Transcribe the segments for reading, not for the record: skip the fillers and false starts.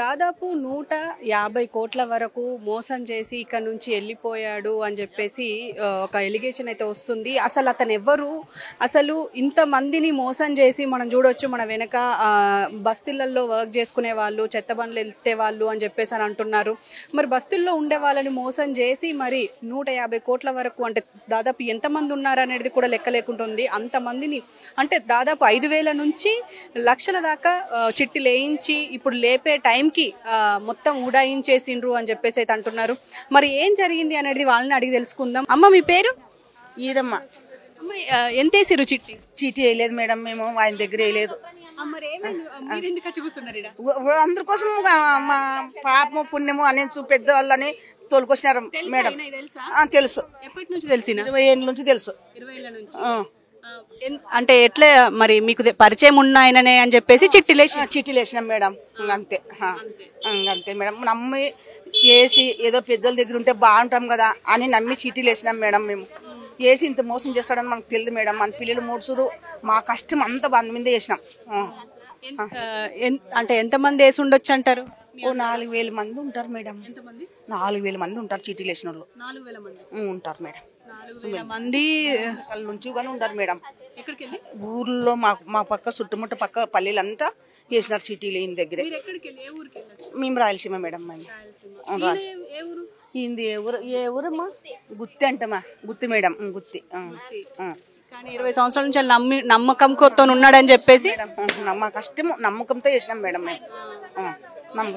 దాదాపు 150 కోట్ల వరకు మోసం చేసి ఇక్కడ నుంచి వెళ్ళిపోయాడు అని చెప్పేసి ఒక ఎలిగేషన్ అయితే వస్తుంది. అసలు అతను ఎవరు, అసలు ఇంతమందిని మోసం చేసి మనం చూడొచ్చు మన వెనక బస్తీలలో వర్క్ చేసుకునే వాళ్ళు, చెత్త బండ్లు ఎత్తే వాళ్ళు అని చెప్పేసి అని అంటున్నారు. మరి బస్తీల్లో ఉండే వాళ్ళని మోసం చేసి మరి 150 కోట్ల వరకు అంటే దాదాపు ఎంతమంది ఉన్నారు అనేది కూడా లెక్క లేకుంటుంది. అంతమందిని అంటే దాదాపు 5,000 నుంచి లక్షల దాకా చిట్టి లేయించి ఇప్పుడు లేపే టైంకి మొత్తం ఉడాయించేసిండ్రు అని చెప్పేసి అయితే అంటున్నారు. మరి ఏం జరిగింది అనేది వాళ్ళని అడిగి తెలుసుకుందాం. అమ్మ మీ పేరు? ఈరమ్మ. అమ్మ ఎంత వేసిరు చిట్టి? చీటీ వేయలేదు మేడం, మేము ఆయన దగ్గర వేయలేదు. అందరి కోసం మా పాపము పుణ్యము అనేసి పెద్దవాళ్ళని తోలుకొచ్చినారు మేడం. తెలుసు, 20 ఏళ్ళ నుంచి తెలుసు. అంటే ఎట్లా మరి మీకు పరిచయం ఉన్నాయననే అని చెప్పేసి చిట్టీలు వేసినాం మేడం. అంతే అంతే మేడం. నమ్మి వేసి ఏదో పెద్దల దగ్గర ఉంటే బాగుంటాం కదా అని నమ్మి చీటీలు వేసినాం మేడం. మేము వేసి ఇంత మోసం చేస్తాడని మనకు తెలియదు మేడం. మన పిల్లలు మూడ్సురు, మా కష్టం అంతా బంద మీద వేసినాం. అంటే ఎంతమంది వేసి ఉండొచ్చు అంటారు? 4,000 మంది ఉంటారు మేడం. 4,000 మంది ఉంటారు చీటీలు వేసిన వాళ్ళు. 4,000 మంది ఉంటారు మేడం. 4,000 మంది నుంచి కానీ ఉంటారు మేడం. ఊర్లో మా పక్క చుట్టుముట్టు పక్క పల్లెలంతా వేసినారు చీటీలు ఈయన దగ్గరే. మేము రాయలసీమ మేడం. ఈయనది ఏ ఊరమ్మా? గుత్తి అంటమ్మా. గుత్తి మేడం, గుత్తి. కానీ 20 సంవత్సరాల నుంచి నమ్మకంతో ఉన్నాడని చెప్పేసి మా కష్టం నమ్మకంతో వేసినాం మేడం. మేము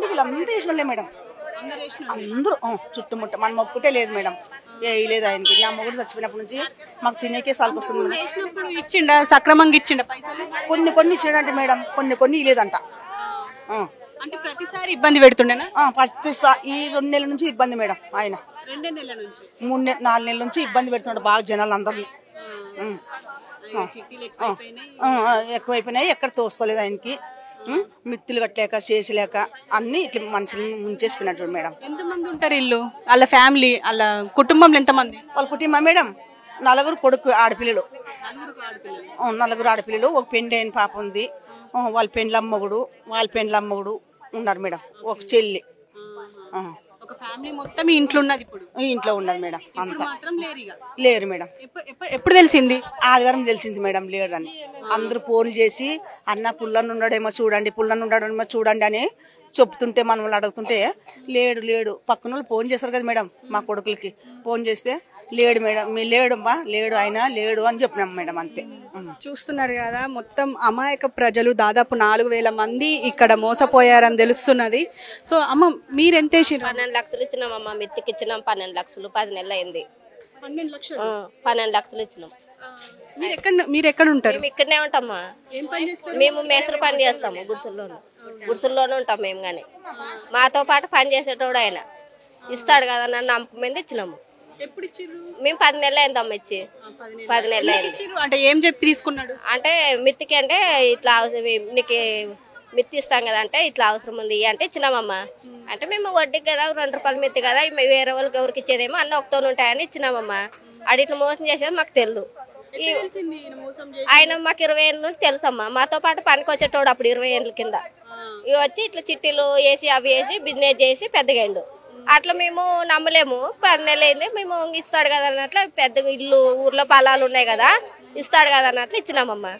వీళ్ళంతా వేసినాంలే మేడం. అందరూ చుట్టుముట్ట మన మొక్కుటే లేదు మేడం, వేయలేదు ఆయనకి. నా మొగుడు చచ్చిపోయినప్పటి నుంచి మాకు తినేకే సాల్కి వస్తుంది. ఇచ్చిండ సక్రమంగా ఇచ్చిండ కొన్ని ఇచ్చాడంటే మేడం, కొన్ని ఇలేదంట. అంటే ప్రతిసారి ఇబ్బంది పెడుతుండేనా? ప్రతిసారి ఈ 2 నెలల నుంచి ఇబ్బంది మేడం. ఆయన 4 నెలల నుంచి ఇబ్బంది పెడుతున్నాడు బాగా జనాలు అందరినీ. ఎక్కువైపోయినాయి, ఎక్కడ తోస్తలేదు ఆయనకి. మిత్తులు కట్టలేక చేసలేక అన్ని ఇట్లా మనుషులను ముంచేసిపోయినట్టు మేడం. ఎంతమంది ఉంటారు ఇల్లు? వాళ్ళ ఫ్యామిలీ, వాళ్ళ కుటుంబంలో ఎంతమంది? వాళ్ళ కుటుంబం మేడం 4 కొడుకు ఆడపిల్లలు. 4 ఆడపిల్లలు, ఒక పెండి అయిన పాప ఉంది. వాళ్ళ పెండ్లమ్మగుడు ఉన్నారు మేడం. ఒక చెల్లి. ఒక ఫ్యామిలీ మొత్తం ఇంట్లో ఉన్నది. ఇప్పుడు ఇంట్లో ఉన్నది మేడం. అంతా లేరు మేడం. ఎప్పుడు తెలిసింది? ఆదివారం తెలిసింది మేడం లేరు అని. అందరూ ఫోన్లు చేసి అన్న పుల్లన్న ఉన్నాడేమో చూడండి అని చెప్తుంటే మనల్ని అడుగుతుంటే లేడు. పక్కన వాళ్ళు ఫోన్ చేస్తారు కదా మేడం, మా కొడుకులకి ఫోన్ చేస్తే లేడు మేడం, లేడు ఆయన లేడు అని చెప్పినాం మేడం. అంతే. చూస్తున్నారు కదా, మొత్తం అమాయక ప్రజలు దాదాపు 4,000 మంది ఇక్కడ మోసపోయారని తెలుస్తున్నది. సో అమ్మ మీరు ఎంత వేసారు? 12 లక్షలు ఇచ్చినామమ్మా. మెత్తికి ఇచ్చినాం 12 లక్షలు. 10 నెలలు అయింది. 12 లక్షలు ఇచ్చినాం. మీరు ఎక్కడ ఉంటారు? మేము ఇక్కడనే ఉంటామా. మేము మేసర పని చేస్తాము. గుడిసెల్లోనే ఉంటాం మేము. కానీ మాతో పాటు పని చేసేటోడు ఆయన ఇస్తాడు కదా నన్ను నమ్మకం మీద ఇచ్చినాము. మేము 10 నెలలు అయిందమ్మ ఇచ్చి. 10 నెలలు అయింది. అంటే ఏం చెప్పి తీసుకున్నాడు? అంటే మిత్తికి అంటే ఇట్లా నీకు మిత్తి ఇస్తాం కదా అంటే ఇట్లా అవసరం ఉంది అంటే ఇచ్చినామమ్మా. అంటే మేము వడ్డీకి కదా 2 రూపాయలు మిత్తి కదా వేరే వాళ్ళకి ఎవరికి ఇచ్చేదేమో అన్న ఒకతో ఉంటాయని ఇచ్చినామమ్మా. అది ఇట్లా మోసం చేసేది మాకు తెలియదు. ఆయన మాకు 20 ఏళ్ళ నుంచి తెలుసమ్మా. మాతో పాటు పనికి వచ్చేటోడు అప్పుడు 20 ఏళ్ళ కింద. ఇవి వచ్చి ఇట్లా చిట్టీలు వేసి అవి వేసి బిజినెస్ చేసి పెద్దగాండు. అట్లా మేము నమ్మలేము. 10 నెలలు అయింది. మేము ఇస్తాడు కదా అన్నట్లు పెద్ద ఇల్లు ఊర్లో పొలాలు ఉన్నాయి కదా ఇస్తాడు కదా అన్నట్లు ఇచ్చినామమ్మా.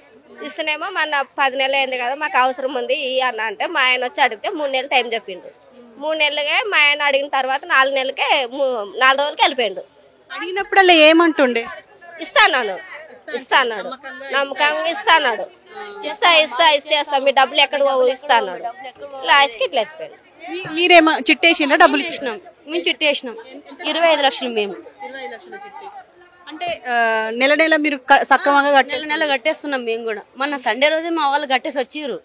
ఇస్తున్నామో మన 10 నెలలు అయింది కదా మాకు అవసరం ఉంది అన్న అంటే మా ఆయన వచ్చి అడిగితే 3 నెలలు టైం చెప్పిండు. 3 నెలలుగా మా ఆయన అడిగిన తర్వాత 4 నెలలకే 4 రోజులకి వెళ్ళిపోయిండు. అడిగినప్పుడు ఏమంటుండే? ఇస్తాను నమ్మకంగా ఇస్తాడు. ఇస్తా మీ డబ్బులు ఎక్కడ ఇస్తాడు. లాస్ట్కి ఇట్లా ఎత్తిపోయాడు. మీరేమో చిట్టేసినా? డబ్బులు ఇచ్చినాం. మేము చిట్టేసినాం 25 లక్షలు. మేము 25 లక్షల చిట్టి అంటే నెల మీరు సక్రమంగా నెల కట్టేస్తున్నాం మేము కూడా. మొన్న సండే రోజు మా వాళ్ళు కట్టేసి వచ్చిర్రు.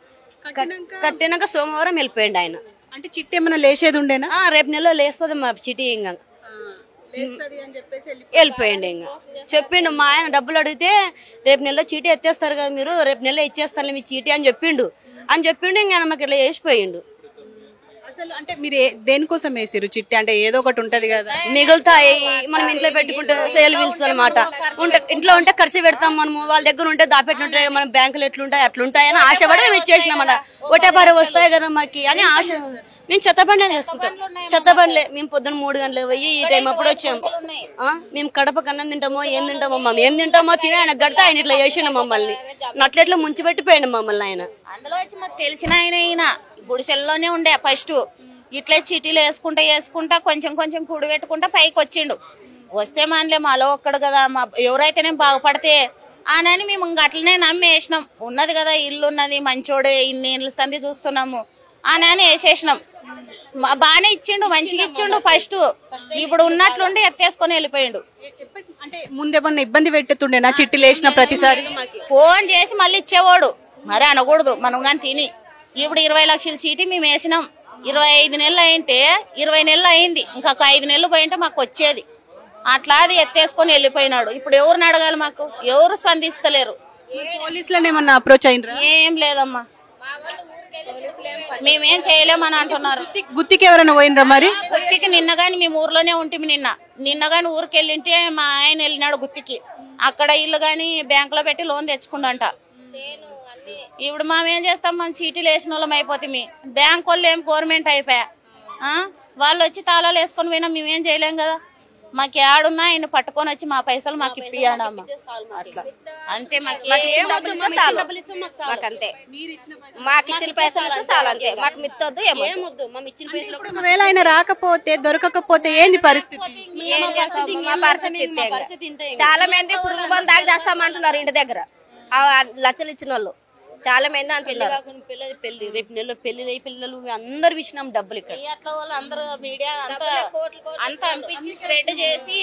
కట్టినాక సోమవారం వెళ్ళిపోయిండు ఆయన. అంటే చిట్టి ఏమైనా లేచేది ఉండేనా? రేపు నెలలో లేస్తుంది మా చిట్టి. ఇంకా వెళ్ళిపోయిండు. ఇంకా చెప్పిండు మా ఆయన డబ్బులు అడిగితే రేపు నెలలో చీటీ ఎత్తేస్తారు కదా మీరు, రేపు నెలలో ఇచ్చేస్తారు మీ చీటీ అని చెప్పిండు. ఇంకా మాకు ఇట్లా చేసిపోయిండు. అసలు అంటే మీరు దేనికోసం వేసిరు చిట్టి? అంటే ఏదో ఒకటి ఉంటది కదా, మిగులుతాయి మనం ఇంట్లో పెట్టుకుంటే సేల్ వీల్స్ అనమాట. ఇంట్లో ఉంటే ఖర్చు పెడతాం మనము, వాళ్ళ దగ్గర ఉంటే దాపెట్టుంటాయి, మన బ్యాంకులు ఎట్లుంటాయి అట్లుంటాయి అని ఆశపడి మేము ఇచ్చేసినామట. ఒకటేపారి వస్తాయి కదా మాకి అని ఆశ. మేము చెత్త బండ్లే చేసుకుంటాం, చెత్త బండ్లే. మేము పొద్దున్న 3 గంటలకు పోయి ఈ టైం అప్పుడు వచ్చాము. మేము కడప కన్నం తింటామో ఏం తింటామో ఏం తింటామో తినే ఆయన గడితే ఆయన ఇట్లా చేసిన మమ్మల్ని నట్లెట్లా ముంచిపెట్టిపోయాడు మమ్మల్ని ఆయన. అందులో వచ్చి మాకు తెలిసిన ఆయన గుడిసెల్లోనే ఉండే ఫస్ట్. ఇట్లా చీటీలు వేసుకుంటా కొంచెం కూడి పెట్టుకుంటా పైకి వచ్చిండు. వస్తే మనలే మాలో ఒక్కడు కదా, మా ఎవరైతేనే బాగుపడితే అని మేము అట్లనే నమ్మి వేసినాం. ఉన్నది కదా ఇల్లు ఉన్నది, మంచోడే, ఇన్ని ఇళ్ళ సంది చూస్తున్నాము అని వేసేసినాం. బాగానే ఇచ్చిండు, మంచిగా ఇచ్చిండు ఫస్ట్. ఇప్పుడు ఉన్నట్లుండి ఎత్తేసుకొని వెళ్ళిపోయిండు. అంటే ముందేమన్నా ఇబ్బంది పెట్టేస్తుండేనా చిట్టీలు వేసిన ప్రతిసారి? ఫోన్ చేసి మళ్ళీ ఇచ్చేవాడు, మరి అనకూడదు మనం కానీ తిని. ఇప్పుడు 20 లక్షల చీటీ మేము వేసినాం. 25 నెలలు అయింటే 20 నెలలు అయింది, ఇంకొక 5 నెలలు పోయింటే మాకు వచ్చేది. అట్లా అది ఎత్తేసుకొని వెళ్ళిపోయినాడు. ఇప్పుడు ఎవరిని అడగాలి? మాకు ఎవరు స్పందిస్తలేరు. పోలీసులను ఏమన్నా అప్రోచ్ అయినరా? ఏం లేదమ్మా, మేమేం చేయలేమని అంటున్నారు. గుత్తికి ఎవరైనా పోయినరా? మరి గుత్తికి నిన్నగాని మేము ఊర్లోనే ఉంటుంది. నిన్నగాని ఊరికి వెళ్ళింటే మా ఆయన వెళ్ళినాడు గుత్తికి. అక్కడ ఇల్లు గాని బ్యాంకులో పెట్టి లోన్ తెచ్చుకుండంట. ఇప్పుడు మేమేం చేస్తాం? మనం చీటీలు వేసిన వాళ్ళం అయిపోతుంది. బ్యాంక్ వాళ్ళు ఏం గవర్నమెంట్ అయిపోయా, వాళ్ళు వచ్చి తాళాలు వేసుకొని పోయినా మేమేం చేయలేం కదా. మాకు ఏడున్నా ఆయన పట్టుకొని వచ్చి మా పైసలు మాకు ఇప్పియండి అమ్మ. అట్లా అంతే. మాకంతే మాకు ఇచ్చిన పైసలు ఇస్తే చాలు అంతే. మాకు మిత్తొద్దు ఏమొద్దు. ఒకవేళ ఆయన రాకపోతే దొరకకపోతే ఏంది పరిస్థితి? ఏం చేస్తాం? మా పరిస్థితి చాలా మంది పురుగు మంది దాకా చేస్తామంటున్నారు ఇంటి దగ్గర. లచ్చలు ఇచ్చిన వాళ్ళు చాలా మంది అంటున్నారు. రేపు నెలలో పెళ్లి పిల్లలు అందరు ఇచ్చినాం డబ్బులు. ఇక్కడ అట్లా వాళ్ళు అందరూ మీడియా అంతా పంపించి స్ప్రెడ్ చేసి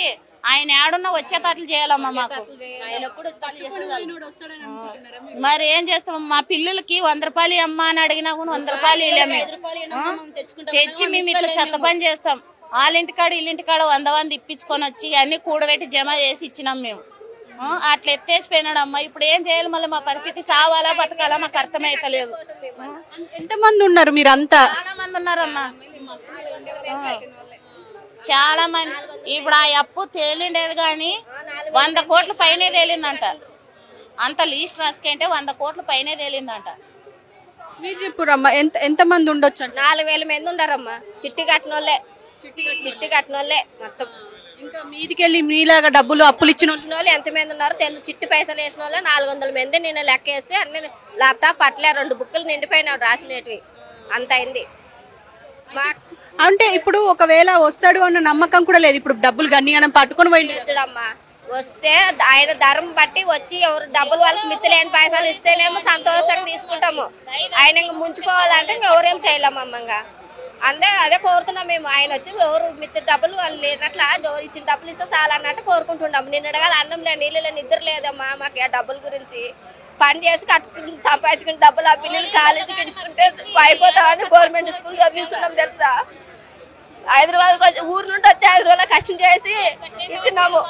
ఆయన ఏడున్నా వచ్చేటట్లు చేయాలమ్మా మాకు. మరి ఏం చేస్తాం? మా పిల్లలకి 100 రూపాయలు అమ్మ అని అడిగినా కూడా 100 రూపాయలు ఇవ్వలేము. తెచ్చి మేము ఇట్లా చెత్త పని చేస్తాం. వాళ్ళింటికాడ ఇల్లింటికాడ 100 ఇప్పించుకొని వచ్చి అన్ని కూడబెట్టి జమ చేసి ఇచ్చినాం మేము. అట్లా ఎత్తేసిపోయినాడు అమ్మ. ఇప్పుడు ఏం చేయాలి? మళ్ళీ మా పరిస్థితి సావాలా బతకాలా మాకు అర్థమైతలేదు. ఎంతమంది ఉన్నారు మీరంతా? చాలా మంది ఉన్నారమ్మా, చాలా మంది. ఇప్పుడు ఆ అప్పు తేలిండేది కానీ 100 కోట్ల పైనే తేలిందంట. అంత లీస్ట్ రాసుకుంటే 100 కోట్ల పైనే తేలిందంట. మీరు చెప్పురమ్మా, ఎంత మంది ఉండొచ్చు? 4000 మంది ఉండారమ్మా. చిట్టి కట్టినోళ్ళే మొత్తం. ఇంకా మీదికెళ్ళి మీలాగా డబ్బులు అప్పులు ఇచ్చిన వాళ్ళు ఎంతమంది ఉన్నారు తెలుసు. చిట్టి పైసలు వేసిన వాళ్ళు 400 మంది. నేను లెక్క వేస్తే అన్ని ల్యాప్టాప్ అట్లే 2 బుక్కులు నిండిపోయినా రాసినవి. అంత అయింది. అంటే ఇప్పుడు ఒకవేళ వస్తాడు అన్న నమ్మకం కూడా లేదు. ఇప్పుడు డబ్బులు గన్నిగానం పట్టుకొని పోయిండమ్మా. వస్తే ఆయన ధరం బట్టి వచ్చి ఎవరు డబ్బులు వాళ్ళకి మిత్తులేని పైసలు ఇస్తేనేమో సంతోషంగా తీసుకుంటాము. ఆయన ఇంకా ముంచుకోవాలంటే ఎవరేం చేయలేమమ్మంగా. అదే కోరుతున్నాం మేము. ఆయన వచ్చి ఎవరు మిత్తి డబ్బులు వాళ్ళు లేనట్లా ఇచ్చిన డబ్బులు ఇస్తే చాలా అన్నట్టు కోరుకుంటున్నాం. నిన్న అడగాలి అన్నం లేదు, నీళ్ళు లేదు, నిద్ర లేదమ్మా మాకు. ఆ డబ్బుల గురించి పని చేసి కట్టుకుని సంపాదించుకుని డబ్బులు ఆ పిల్లలు కాలేజీకి ఇచ్చుకుంటే అయిపోతామని గవర్నమెంట్ స్కూల్ చదివిస్తున్నాం తెలుసా. హైదరాబాద్ ఊరు నుండి వచ్చి హైదరాబాద్ కష్టం చేసి ఇచ్చినాము.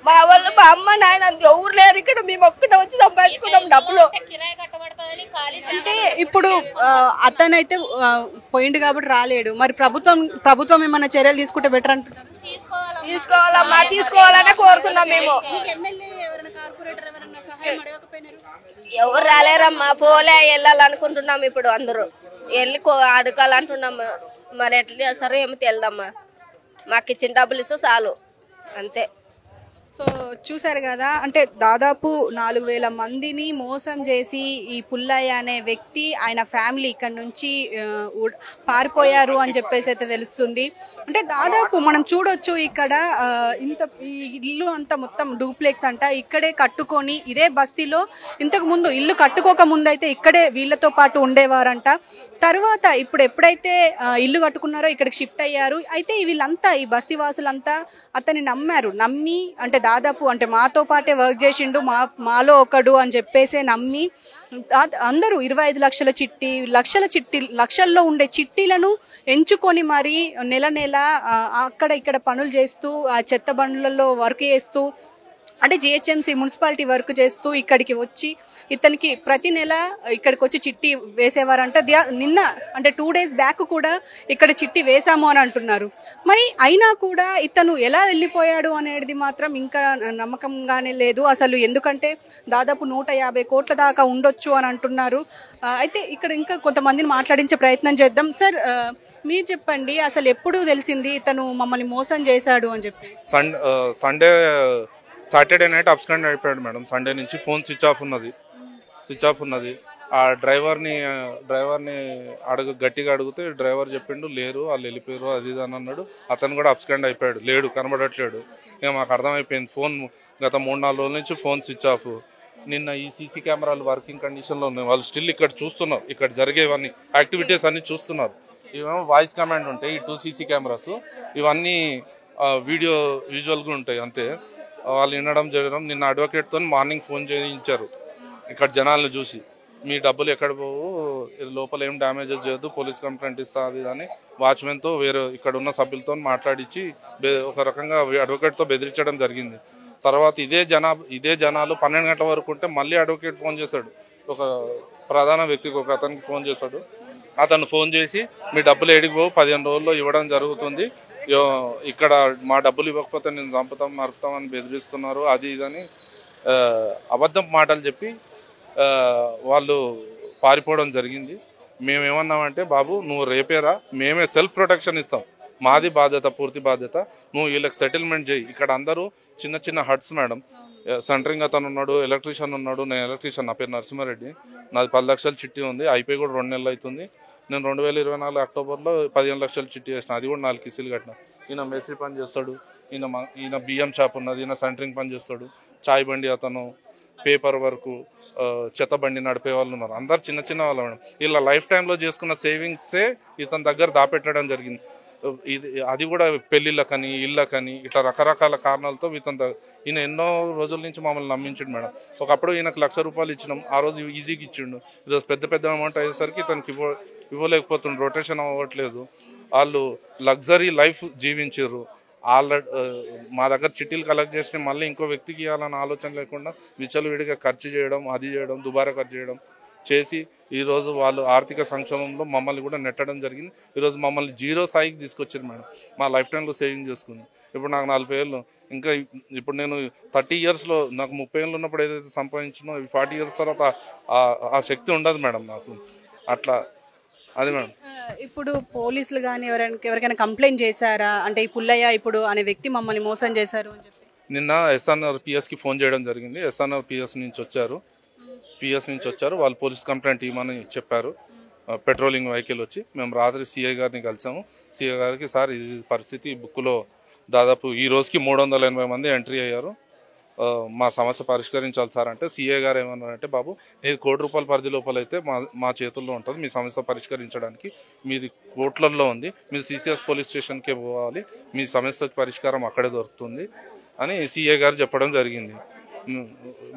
మా వాళ్ళు మా అమ్మ నాయన ఎవరు లేరు ఇక్కడ. మేము ఒక్కటే వచ్చి సంపాదించుకున్నాం డబ్బులు. అంటే ఇప్పుడు అతనైతే పోయిండు కాబట్టి రాలేడు. మరి ప్రభుత్వం ఏమైనా చర్యలు తీసుకుంటే బెటర్ అంటున్నారు? తీసుకోవాలమ్మా, తీసుకోవాలనే కోరుతున్నాం మేము. ఎవరు రాలేరమ్మా, పోలే వెళ్ళాలనుకుంటున్నాం. ఇప్పుడు అందరూ వెళ్ళి అడగాలంటున్నాము. మరి ఎట్లా చేస్తారో ఏమో తెలియదమ్మా. మాకు ఇచ్చిన డబ్బులు ఇస్తే చాలు అంతే. సో చూసారు కదా, అంటే దాదాపు 4000 మందిని మోసం చేసి ఈ పుల్లయ్య అనే వ్యక్తి ఆయన ఫ్యామిలీ ఇక్కడ నుంచి పారిపోయారు అని చెప్పేసి అయితే తెలుస్తుంది. అంటే దాదాపు మనం చూడొచ్చు ఇక్కడ ఈ ఇల్లు అంతా మొత్తం డూప్లెక్స్ అంట. ఇక్కడే కట్టుకొని ఇదే బస్తీలో ఇంతకు ముందు ఇల్లు కట్టుకోక ముందు అయితే ఇక్కడే వీళ్ళతో పాటు ఉండేవారంట. తర్వాత ఇప్పుడు ఎప్పుడైతే ఇల్లు కట్టుకున్నారో ఇక్కడికి షిఫ్ట్ అయ్యారు. అయితే వీళ్ళంతా ఈ బస్తీ వాసులంతా అతన్ని నమ్మి అంటే దాదాపు అంటే మాతో పాటే వర్క్ చేసిండు, మాలో ఒకడు అని చెప్పేసి నమ్మి అందరూ 25 లక్షల చిట్టి, లక్షల్లో ఉండే చిట్టీలను ఎంచుకొని మరి నెల అక్కడ ఇక్కడ పనులు చేస్తూ ఆ చెత్త బండ్లలో వర్క్ చేస్తూ అంటే జిహెచ్ఎంసీ మున్సిపాలిటీ వర్క్ చేస్తూ ఇక్కడికి వచ్చి ఇతనికి ప్రతి నెల ఇక్కడికి వచ్చి చిట్టి వేసేవారంట. నిన్న అంటే 2 days బ్యాక్ కూడా ఇక్కడ చిట్టి వేశాము అని అంటున్నారు. మరి అయినా కూడా ఇతను ఎలా వెళ్ళిపోయాడు అనేది మాత్రం ఇంకా నమ్మకంగానే లేదు అసలు. ఎందుకంటే దాదాపు 150 కోట్ల దాకా ఉండొచ్చు అని అంటున్నారు. అయితే ఇక్కడ ఇంకా కొంతమందిని మాట్లాడించే ప్రయత్నం చేద్దాం. సార్, మీరు చెప్పండి, అసలు ఎప్పుడు తెలిసింది ఇతను మమ్మల్ని మోసం చేశాడు అని చెప్పి? సాటర్డే నైట్ అబ్స్కాండ్ అయిపోయాడు మేడం. సండే నుంచి ఫోన్ స్విచ్ ఆఫ్ ఉన్నది. ఆ డ్రైవర్ని గట్టిగా అడిగితే డ్రైవర్ చెప్పిండు లేరు, వాళ్ళు వెళ్ళిపోయారు అది ఇది అని అన్నాడు. అతను కూడా అబ్స్కాండ్ అయిపోయాడు, లేడు, కనబడట్లేడు. ఇక మాకు అర్థమైపోయింది, ఫోన్ గత 3-4 రోజుల నుంచి ఫోన్ స్విచ్ ఆఫ్. నిన్న ఈ సీసీ కెమెరాలు వర్కింగ్ కండిషన్లో ఉన్నాయి, వాళ్ళు స్టిల్ ఇక్కడ చూస్తున్నారు, ఇక్కడ జరిగేవన్నీ యాక్టివిటీస్ అన్ని చూస్తున్నారు. ఇవేమో వాయిస్ కమాండ్ ఉంటాయి, ఈ 2 సీసీ కెమెరాస్, ఇవన్నీ వీడియో విజువల్గా ఉంటాయి అంతే. వాళ్ళు వినడం జరగడం. నిన్న అడ్వకేట్తో మార్నింగ్ ఫోన్ చేయించారు ఇక్కడ జనాలను చూసి, మీ డబ్బులు ఎక్కడ పోవు, లోపల ఏం డ్యామేజెస్ చేయొద్దు, పోలీస్ కంప్లైంట్ ఇస్తా అది అని వాచ్మెన్తో వేరే ఇక్కడ ఉన్న సభ్యులతో మాట్లాడించి ఒక రకంగా అడ్వకేట్తో బెదిరించడం జరిగింది. తర్వాత ఇదే జనాలు 12 గంటల వరకు ఉంటే మళ్ళీ అడ్వకేట్ ఫోన్ చేశాడు, ఒక ప్రధాన వ్యక్తికి, ఒక అతనికి ఫోన్ చేశాడు. అతను ఫోన్ చేసి మీ డబ్బులు ఏడికి పోవు, 15 రోజుల్లో ఇవ్వడం జరుగుతుంది, ఇక్కడ మా డబ్బులు ఇవ్వకపోతే నేను చంపుతాం నరుకుతామని బెదిరిస్తున్నారు అది ఇదని అబద్ధం మాటలు చెప్పి వాళ్ళు పారిపోవడం జరిగింది. మేమేమన్నామంటే, బాబు నువ్వు రేపేరా, మేమే సెల్ఫ్ ప్రొటెక్షన్ ఇస్తాం, మాది బాధ్యత, పూర్తి బాధ్యత, నువ్వు వీళ్ళకి సెటిల్మెంట్ చేయి. ఇక్కడ అందరూ చిన్న చిన్న హట్స్ మేడం. సెంటరింగ్ అతను ఉన్నాడు, ఎలక్ట్రీషియన్ ఉన్నాడు, నేను ఎలక్ట్రీషియన్, నా పేరు నరసింహారెడ్డి, నాది 10 లక్షల చిట్టి ఉంది, అయిపోయి కూడా 2 నెలలు అవుతుంది. నేను 2024 అక్టోబర్లో 15 లక్షల చిట్టి చేసిన, అది కూడా 4 కిస్తీలు కట్టిన. ఈయన మేస్త్రి పని చేస్తాడు, ఈయన బియ్యం షాప్ ఉన్నది, ఈయన సెంటరింగ్ పని చేస్తాడు, చాయ్ బండి అతను, పేపర్ వర్క్, చెత్త బండి నడిపే వాళ్ళు ఉన్నారు, అందరు చిన్న చిన్న వాళ్ళు మేడం. ఇలా లైఫ్ టైంలో చేసుకున్న సేవింగ్సే ఇతని దగ్గర దాపెట్టడం జరిగింది. అది కూడా పెళ్ళిళ్ళకని ఇళ్ళకని ఇట్లా రకరకాల కారణాలతో ఈయన ఎన్నో రోజుల నుంచి మమ్మల్ని నమ్మించిండు మేడం. ఒకప్పుడు ఈయనకు 1,00,000 రూపాయలు ఇచ్చినాం, ఆ రోజు ఈజీగా ఇచ్చిండు. ఈరోజు పెద్ద అమౌంట్ అయ్యేసరికి ఇతనికి ఇవ్వలేకపోతుండు, రొటేషన్ అవ్వట్లేదు. వాళ్ళు లగ్జరీ లైఫ్ జీవించారు. మా దగ్గర చిట్టీలు కలెక్ట్ చేస్తే మళ్ళీ ఇంకో వ్యక్తికి ఇవ్వాలన్న ఆలోచన లేకుండా విచ్చలవిడిగా ఖర్చు చేయడం, అది చేయడం, దుబారా ఖర్చు చేయడం చేసి ఈరోజు వాళ్ళు ఆర్థిక సంక్షోభంలో మమ్మల్ని కూడా నెట్టడం జరిగింది. ఈరోజు మమ్మల్ని 0 స్థాయికి తీసుకొచ్చారు మేడం. మా లైఫ్ టైంలో సేవింగ్ చేసుకుంది. ఇప్పుడు నాకు 40 ఏళ్ళు, ఇంకా ఇప్పుడు నేను 30 ఇయర్స్లో, నాకు 30 ఏళ్ళు ఉన్నప్పుడు ఏదైతే సంపాదించినో 40 ఇయర్స్ తర్వాత ఆ శక్తి ఉండదు మేడం నాకు. అట్లా అది మేడం. ఇప్పుడు పోలీసులు కానీ ఎవరికైనా కంప్లైంట్ చేశారా, అంటే ఈ పుల్లయ్య ఇప్పుడు అనే వ్యక్తి మమ్మల్ని మోసం చేశారు అని చెప్పి? నిన్న SNRPSకి ఫోన్ చేయడం జరిగింది. SNRPS నుంచి వచ్చారు, వాళ్ళు పోలీస్ కంప్లైంట్ ఇవ్వమని చెప్పారు. పెట్రోలింగ్ వెహికల్ వచ్చి మేము రాత్రి సిఐ గారిని కలిసాము. సిఐ గారికి, సార్ ఇది పరిస్థితి, బుక్లో దాదాపు ఈ రోజుకి 380 మంది ఎంట్రీ అయ్యారు, మా సమస్య పరిష్కరించాలి సార్ అంటే, సిఐ గారు ఏమన్నారంటే, బాబు ఇది 1 కోటి రూపాయల పరిధి లోపల అయితే మా చేతుల్లో ఉంటుంది, మీ సమస్య పరిష్కరించడానికి మీది కోట్లల్లో ఉంది, మీరు CCS పోలీస్ స్టేషన్కే పోవాలి, మీ సమస్యకు పరిష్కారం అక్కడే దొరుకుతుంది అని సిఐ గారు చెప్పడం జరిగింది.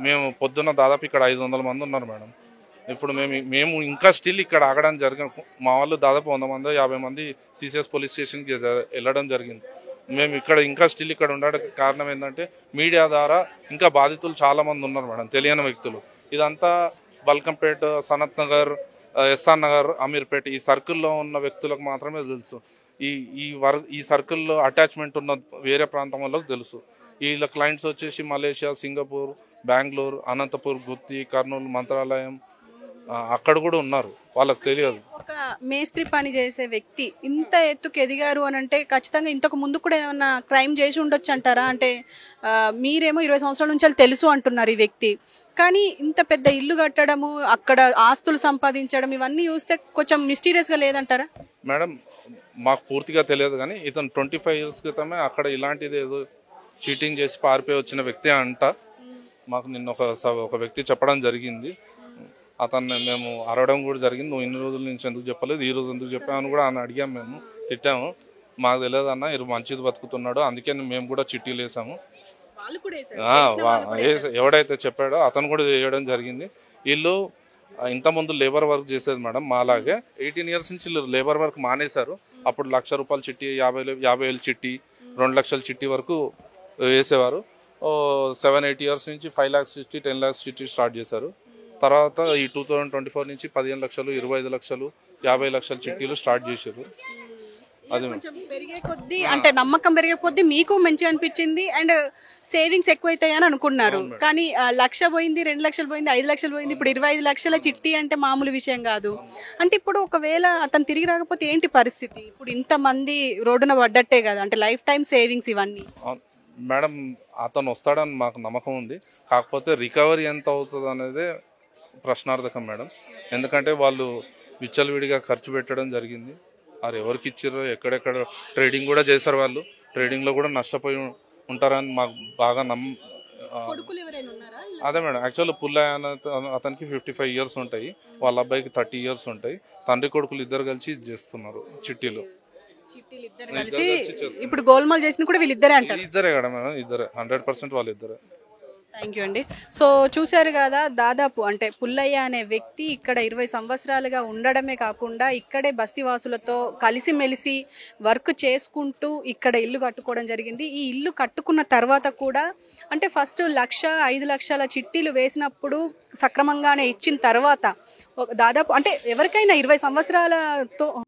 మేము పొద్దున్న దాదాపు ఇక్కడ 500 మంది ఉన్నారు మేడం. ఇప్పుడు మేము ఇంకా స్టిల్ ఇక్కడ ఆగడం జరిగిన, మా వాళ్ళు దాదాపు 100 మంది 50 మంది CCS పోలీస్ స్టేషన్కి వెళ్ళడం జరిగింది. మేము ఇంకా స్టిల్ ఇక్కడ ఉండడానికి కారణం ఏంటంటే, మీడియా ద్వారా ఇంకా బాధితులు చాలామంది ఉన్నారు మేడం, తెలియని వ్యక్తులు. ఇదంతా బల్కంపేట, సనత్ నగర్, SR నగర్, అమీర్పేట ఈ సర్కిల్లో ఉన్న వ్యక్తులకు మాత్రమే తెలుసు. ఈ సర్కిల్లో అటాచ్మెంట్ ఉన్న వేరే ప్రాంతం వాళ్ళకి తెలుసు. వీళ్ళ క్లయింట్స్ వచ్చేసి మలేషియా, సింగపూర్, బెంగళూరు, అనంతపూర్, గుత్తి, కర్నూలు, మంత్రాలయం అక్కడ కూడా ఉన్నారు, వాళ్ళకి తెలియదు. ఒక మేస్త్రి పని చేసే వ్యక్తి ఇంత ఎత్తుకు ఎదిగారు అని అంటే ఖచ్చితంగా ఇంతకు ముందు కూడా ఏమన్నా క్రైమ్ చేసి ఉండొచ్చు అంటారా? అంటే మీరేమో 20 సంవత్సరాల నుంచి తెలుసు అంటున్నారు ఈ వ్యక్తి, కానీ ఇంత పెద్ద ఇల్లు కట్టడము, అక్కడ ఆస్తులు సంపాదించడం, ఇవన్నీ చూస్తే కొంచెం మిస్టీరియస్గా లేదంటారా? మేడం మాకు పూర్తిగా తెలియదు, కానీ ఇతను 25 ఇయర్స్ క్రితమే అక్కడ ఇలాంటిది ఏదో చీటింగ్ చేసి పారిపోయి వచ్చిన వ్యక్తి అంట. మాకు నిన్న ఒక వ్యక్తి చెప్పడం జరిగింది. అతన్ని మేము అరవడం కూడా జరిగింది, నువ్వు ఇన్ని రోజుల నుంచి ఎందుకు చెప్పలేదు, ఈ రోజు ఎందుకు చెప్పామని కూడా అని అడిగాము, మేము తిట్టాము. మాకు తెలియదు అన్న, ఇది మంచిది బతుకుతున్నాడు, అందుకే మేము కూడా చిట్టీలు వేసాము. ఎవడైతే చెప్పాడో అతను కూడా చేయడం జరిగింది. వీళ్ళు ఇంతకుముందు లేబర్ వర్క్ చేసేది మేడం, మాలాగే 18 ఇయర్స్ నుంచి లేబర్ వర్క్ మానేశారు. అప్పుడు 1,00,000 రూపాయల చిట్టి, 50,000 చిట్టి, 2 లక్షల చిట్టి వరకు వేసేవారు. 7-8 ఇయర్స్ నుంచి 5 lakhs చిట్టి 10 lakhs చిట్టి స్టార్ట్ చేశారు. తర్వాత ఈ 2024 నుంచి 15 లక్షలు 25 లక్షలు 50 లక్షల చిట్టీలు స్టార్ట్ చేశారు. అది కొంచెం పెరిగే కొద్దీ అంటే నమ్మకం పెరిగే కొద్దీ మీకు మంచిగా అనిపించింది అండ్ సేవింగ్స్ ఎక్కువైతాయని అనుకున్నారు. కానీ 1,00,000 పోయింది, 2 లక్షలు పోయింది, 5 లక్షలు పోయింది, ఇప్పుడు 25 లక్షల చిట్టి అంటే మామూలు విషయం కాదు. అంటే ఇప్పుడు ఒకవేళ అతను తిరిగి రాకపోతే ఏంటి పరిస్థితి? ఇప్పుడు ఇంతమంది రోడ్డున పడ్డట్టే కదా, అంటే లైఫ్ టైం సేవింగ్స్ ఇవన్నీ. మేడం అతను వస్తాడని మాకు నమ్మకం ఉంది. కాకపోతే రికవరీ ఎంత అవుతుంది అనేది ప్రశ్నార్థకం మేడం. ఎందుకంటే వాళ్ళు విచ్చలవిడిగా ఖర్చు పెట్టడం జరిగింది. వారు ఎవరికి ఇచ్చారో ఎక్కడెక్కడ ట్రేడింగ్ కూడా చేశారు. వాళ్ళు ట్రేడింగ్లో కూడా నష్టపోయి ఉంటారని మాకు బాగా అదే మేడం. యాక్చువల్లీ పుల్లయ్య అతనికి 55 ఇయర్స్ ఉంటాయి, వాళ్ళ అబ్బాయికి 30 ఇయర్స్ ఉంటాయి. తండ్రి కొడుకులు ఇద్దరు కలిసి చేస్తున్నారు చిట్టీలు. కలిసి ఇప్పుడు గోల్మాల్ చేసింది కూడా వీళ్ళిద్దరే అంటారు. ఇద్దరే కదా మేడం, ఇద్దరే 100% వాళ్ళిద్దరే. థ్యాంక్ యూ అండి. సో చూశారు కదా, దాదాపు అంటే పుల్లయ్య అనే వ్యక్తి ఇక్కడ 20 సంవత్సరాలుగా ఉండడమే కాకుండా ఇక్కడే బస్తీవాసులతో కలిసిమెలిసి వర్క్ చేసుకుంటూ ఇక్కడ ఇల్లు కట్టుకోవడం జరిగింది. ఈ ఇల్లు కట్టుకున్న తర్వాత కూడా అంటే ఫస్ట్ 1,00,000 5 లక్షల చిట్టీలు వేసినప్పుడు సక్రమంగానే ఇచ్చిన తర్వాత దాదాపు అంటే ఎవరికైనా 20 సంవత్సరాలతో